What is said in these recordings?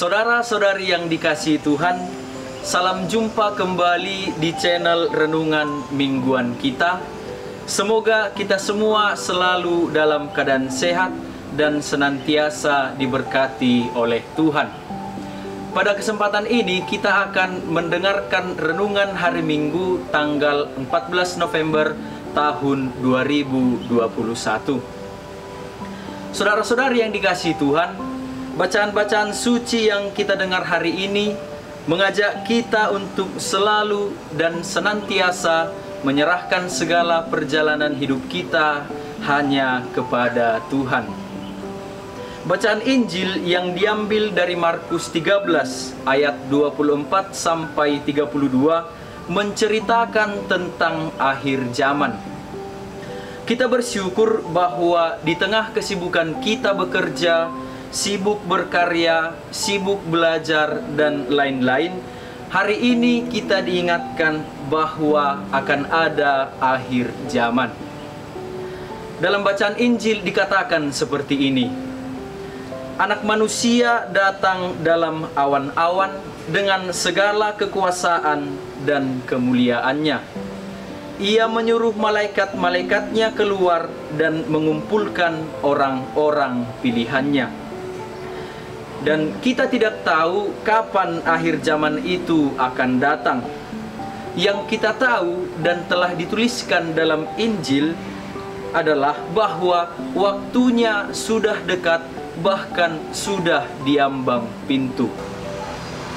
Saudara-saudari yang dikasihi Tuhan, salam jumpa kembali di channel Renungan Mingguan kita. Semoga kita semua selalu dalam keadaan sehat dan senantiasa diberkati oleh Tuhan. Pada kesempatan ini kita akan mendengarkan renungan hari Minggu tanggal 14 November tahun 2021. Saudara-saudari yang dikasihi Tuhan, bacaan-bacaan suci yang kita dengar hari ini mengajak kita untuk selalu dan senantiasa menyerahkan segala perjalanan hidup kita hanya kepada Tuhan. Bacaan Injil yang diambil dari Markus 13 ayat 24 sampai 32 menceritakan tentang akhir zaman. Kita bersyukur bahwa di tengah kesibukan kita bekerja, sibuk berkarya, sibuk belajar, dan lain-lain, hari ini kita diingatkan bahwa akan ada akhir zaman. Dalam bacaan Injil dikatakan seperti ini: Anak manusia datang dalam awan-awan dengan segala kekuasaan dan kemuliaannya. Ia menyuruh malaikat-malaikatnya keluar dan mengumpulkan orang-orang pilihannya. Dan kita tidak tahu kapan akhir zaman itu akan datang. Yang kita tahu dan telah dituliskan dalam Injil adalah bahwa waktunya sudah dekat, bahkan sudah diambang pintu.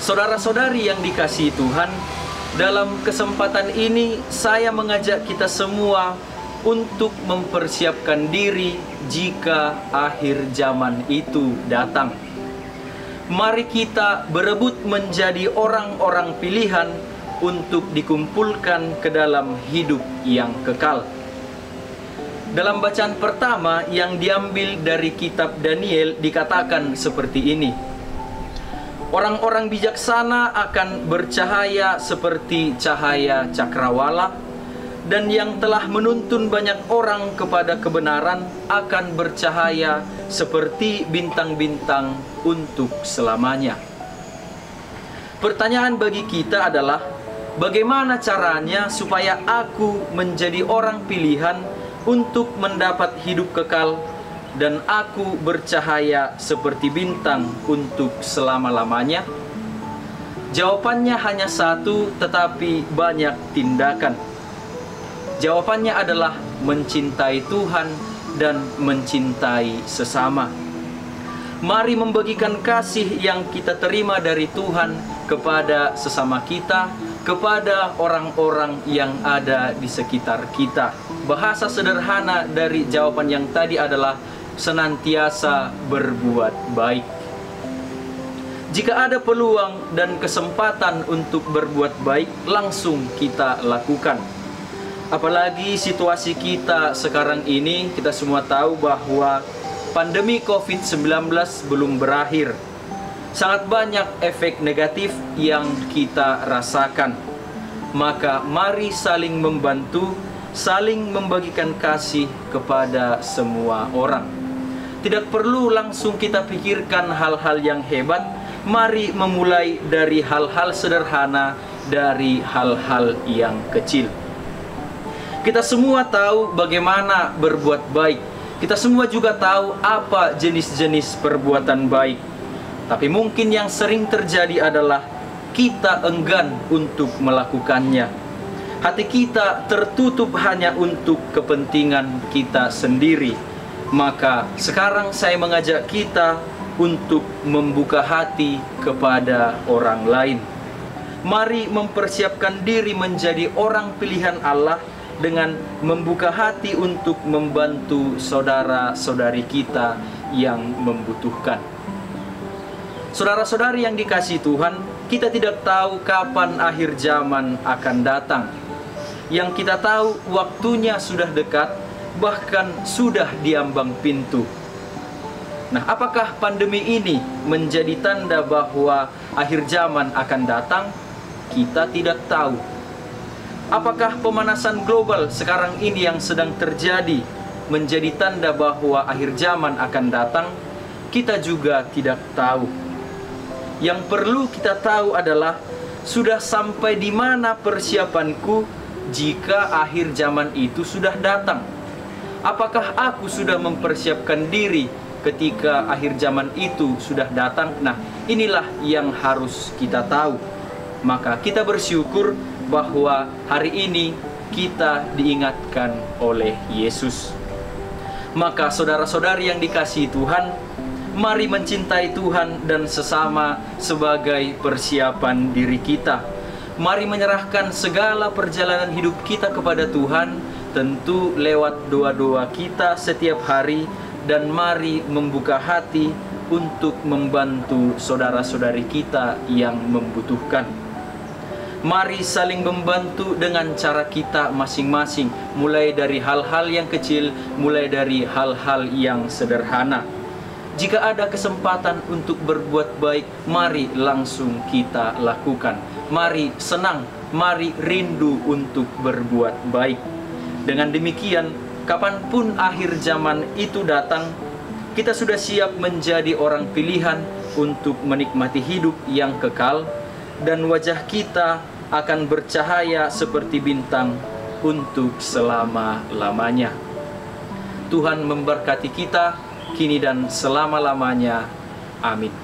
Saudara-saudari yang dikasihi Tuhan, dalam kesempatan ini saya mengajak kita semua untuk mempersiapkan diri jika akhir zaman itu datang. Mari kita berebut menjadi orang-orang pilihan untuk dikumpulkan ke dalam hidup yang kekal. Dalam bacaan pertama yang diambil dari kitab Daniel dikatakan seperti ini: Orang-orang bijaksana akan bercahaya seperti cahaya cakrawala, dan yang telah menuntun banyak orang kepada kebenaran akan bercahaya seperti bintang-bintang untuk selamanya. Pertanyaan bagi kita adalah, bagaimana caranya supaya aku menjadi orang pilihan untuk mendapat hidup kekal dan aku bercahaya seperti bintang untuk selama-lamanya? Jawabannya hanya satu, tetapi banyak tindakan. Jawabannya adalah mencintai Tuhan dan mencintai sesama. Mari membagikan kasih yang kita terima dari Tuhan kepada sesama kita, kepada orang-orang yang ada di sekitar kita. Bahasa sederhana dari jawaban yang tadi adalah senantiasa berbuat baik. Jika ada peluang dan kesempatan untuk berbuat baik, langsung kita lakukan. Apalagi situasi kita sekarang ini, kita semua tahu bahwa pandemi COVID-19 belum berakhir. Sangat banyak efek negatif yang kita rasakan. Maka mari saling membantu, saling membagikan kasih kepada semua orang. Tidak perlu langsung kita pikirkan hal-hal yang hebat. Mari memulai dari hal-hal sederhana, dari hal-hal yang kecil. Kita semua tahu bagaimana berbuat baik. Kita semua juga tahu apa jenis-jenis perbuatan baik. Tapi mungkin yang sering terjadi adalah kita enggan untuk melakukannya. Hati kita tertutup hanya untuk kepentingan kita sendiri. Maka sekarang saya mengajak kita untuk membuka hati kepada orang lain. Mari mempersiapkan diri menjadi orang pilihan Allah dengan membuka hati untuk membantu saudara-saudari kita yang membutuhkan. Saudara-saudari yang dikasihi Tuhan, kita tidak tahu kapan akhir zaman akan datang. Yang kita tahu waktunya sudah dekat, bahkan sudah diambang pintu. Nah, apakah pandemi ini menjadi tanda bahwa akhir zaman akan datang? Kita tidak tahu. Apakah pemanasan global sekarang ini yang sedang terjadi menjadi tanda bahwa akhir zaman akan datang? Kita juga tidak tahu. Yang perlu kita tahu adalah sudah sampai di mana persiapanku jika akhir zaman itu sudah datang. Apakah aku sudah mempersiapkan diri ketika akhir zaman itu sudah datang? Nah, inilah yang harus kita tahu. Maka kita bersyukur bahwa hari ini kita diingatkan oleh Yesus. Maka saudara-saudari yang dikasihi Tuhan, mari mencintai Tuhan dan sesama sebagai persiapan diri kita. Mari menyerahkan segala perjalanan hidup kita kepada Tuhan, tentu lewat doa-doa kita setiap hari, dan mari membuka hati untuk membantu saudara-saudari kita yang membutuhkan. Mari saling membantu dengan cara kita masing-masing, mulai dari hal-hal yang kecil, mulai dari hal-hal yang sederhana. Jika ada kesempatan untuk berbuat baik, mari langsung kita lakukan. Mari senang, mari rindu untuk berbuat baik. Dengan demikian, kapanpun akhir zaman itu datang, kita sudah siap menjadi orang pilihan untuk menikmati hidup yang kekal, dan wajah kita akan bercahaya seperti bintang untuk selama-lamanya. Tuhan memberkati kita kini dan selama-lamanya. Amin.